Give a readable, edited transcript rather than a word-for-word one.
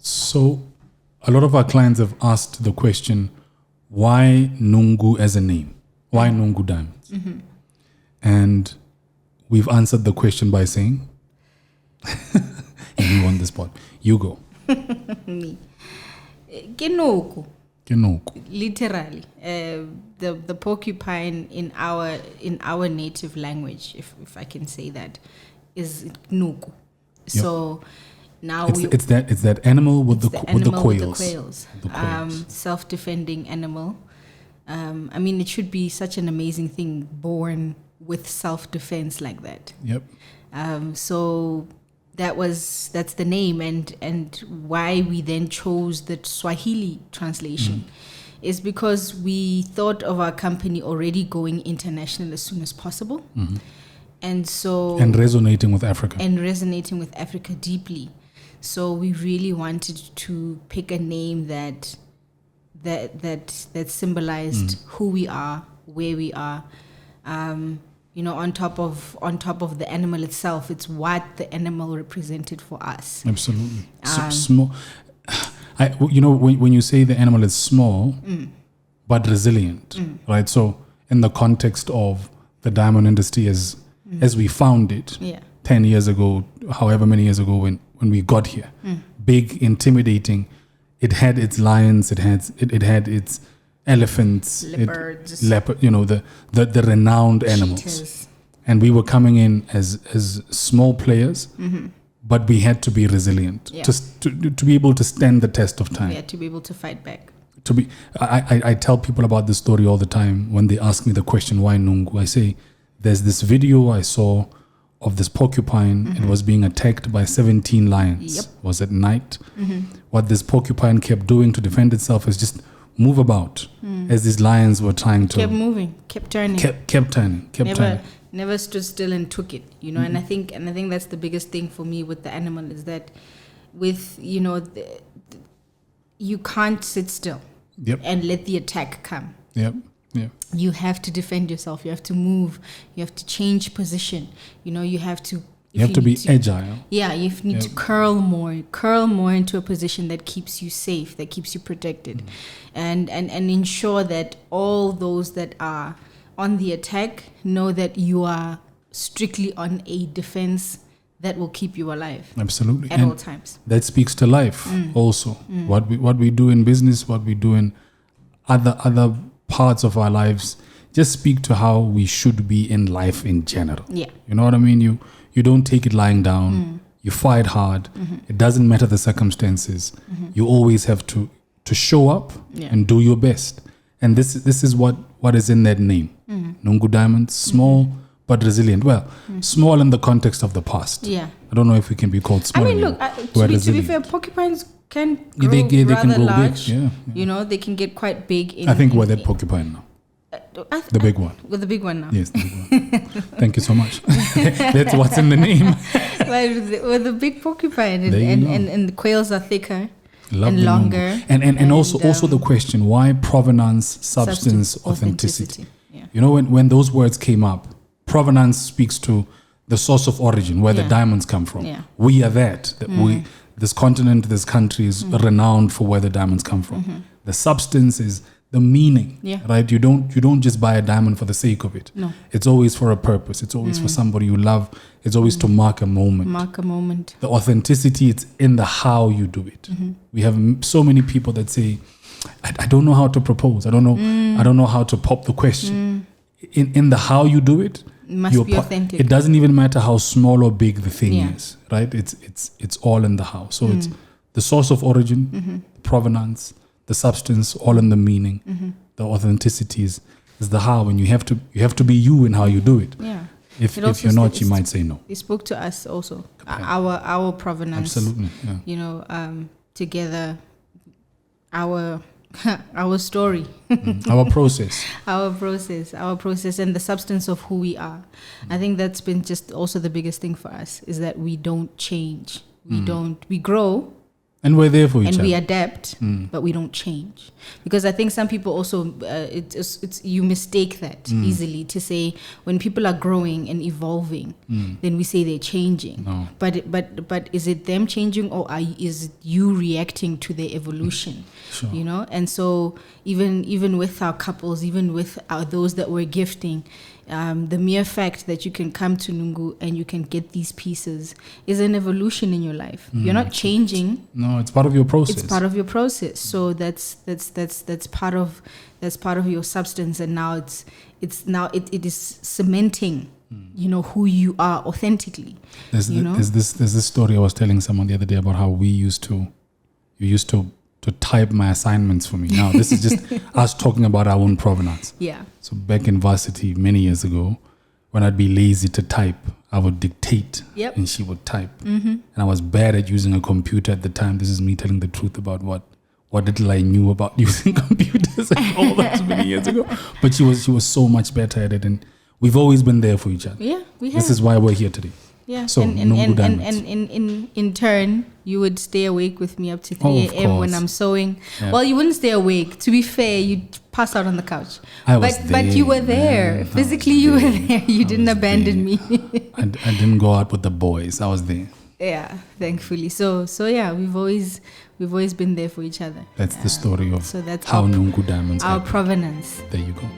So a lot of our clients have asked the question, why Nungu as a name? Why Nungu Diamonds? And we've answered the question by saying, and you on the spot. You go. Me. Kenoku. Literally. The porcupine in our native language, if I can say that, is Nuku. Yep. So now it's that animal with the quails. The quails. Self-defending animal. I mean, it should be such an amazing thing, born with self-defense like that. Yep. So that's the name, and why we then chose the Swahili translation is because we thought of our company already going international as soon as possible. And resonating with Africa. And resonating with Africa deeply. So we really wanted to pick a name that symbolized who we are, where we are. On top of the animal itself, it's what the animal represented for us. Absolutely. Small. When you say the animal is small, but resilient, right? So in the context of the diamond industry as we found it 10 years ago, however many years ago when we got here, big, intimidating, it had its lions, it had its elephants, leopards, the renowned animals. Cheetahs. And we were coming in as small players, but we had to be resilient to be able to stand the test of time. We had to be able to fight back. I tell people about this story all the time when they ask me the question, why Nungu? I say, there's this video I saw of this porcupine. It was being attacked by 17 lions. Yep. It was at night. What this porcupine kept doing to defend itself is just move about as these lions were trying to... Kept moving, kept turning. Kept turning. Never stood still and took it, and I think that's the biggest thing for me with the animal is that with, you can't sit still and let the attack come. Yep. You have to defend yourself. You have to move. You have to change position. You have to... You have to be agile. Yeah, you need to curl more into a position that keeps you safe, that keeps you protected, and ensure that all those that are on the attack know that you are strictly on a defense that will keep you alive. Absolutely. At all times. That speaks to life also. What we do in business, what we do in other parts of our lives, just speak to how we should be in life in general. Yeah. You know what I mean? You don't take it lying down. You fight hard. It doesn't matter the circumstances. You always have to show up and do your best. And this is what is in that name. Nungu Diamonds, small but resilient. Well, small in the context of the past. Yeah. I don't know if we can be called small. I mean, look, to be fair, porcupines can grow they can rather grow large. Big. Yeah. They can get quite big. I think we're that porcupine now. The big one. With the big one now. Yes, the big one. Thank you so much. That's what's in the name. With the big porcupine and the quails are thicker and longer. And also the question, why provenance, substance, authenticity? Yeah. When those words came up, provenance speaks to the source of origin, where the diamonds come from. Yeah. We are that. This continent, this country is renowned for where the diamonds come from. The substance is the meaning, right? You don't just buy a diamond for the sake of it. No. It's always for a purpose. It's always for somebody you love. It's always to mark a moment. The authenticity, it's in the how you do it. We have so many people that say, I don't know how to propose. I don't know how to pop the question. In the how you do it, must be authentic. It doesn't even matter how small or big the thing is, right? It's all in the how. So it's the source of origin, the provenance, the substance, all in the meaning. The authenticity is the how, and you have to be you in how you do it. Yeah. If you're not, you might say no. It spoke to us also. Our provenance. Absolutely. Yeah. Together, our story, our process, and the substance of who we are. I think that's been just also the biggest thing for us is that we don't change. We grow, And we're there for each and other. we adapt, but we don't change. Because I think some people also, it's you mistake that easily to say when people are growing and evolving, then we say they're changing. No. But is it them changing, or is it you reacting to their evolution? Sure. You know, and so even with our couples, even with those that we're gifting, the mere fact that you can come to Nungu and you can get these pieces is an evolution in your life. You're not changing. No, it's part of your process. It's part of your process. So that's part of your substance, and now it is cementing, you know, who you are authentically. There's this story I was telling someone the other day about how you used to type my assignments for me. Now this is just us talking about our own provenance. Yeah. So back in varsity many years ago, when I'd be lazy to type, I would dictate and she would type. And I was bad at using a computer at the time. This is me telling the truth about what little I knew about using computers and all that many years ago. But she was so much better at it, and we've always been there for each other. Yeah, we have. This is why we're here today. Yeah. So Nungu Diamonds. And in turn, you would stay awake with me up to 3 a.m. when I'm sewing. Yeah. Well, you wouldn't stay awake. To be fair, you'd pass out on the couch. But you were there. Man. Physically, you were there. You didn't abandon me. I didn't go out with the boys. I was there. Yeah, thankfully. So yeah, we've always been there for each other. That's the story of so that's how our Nungu Diamonds our happened. provenance. There you go.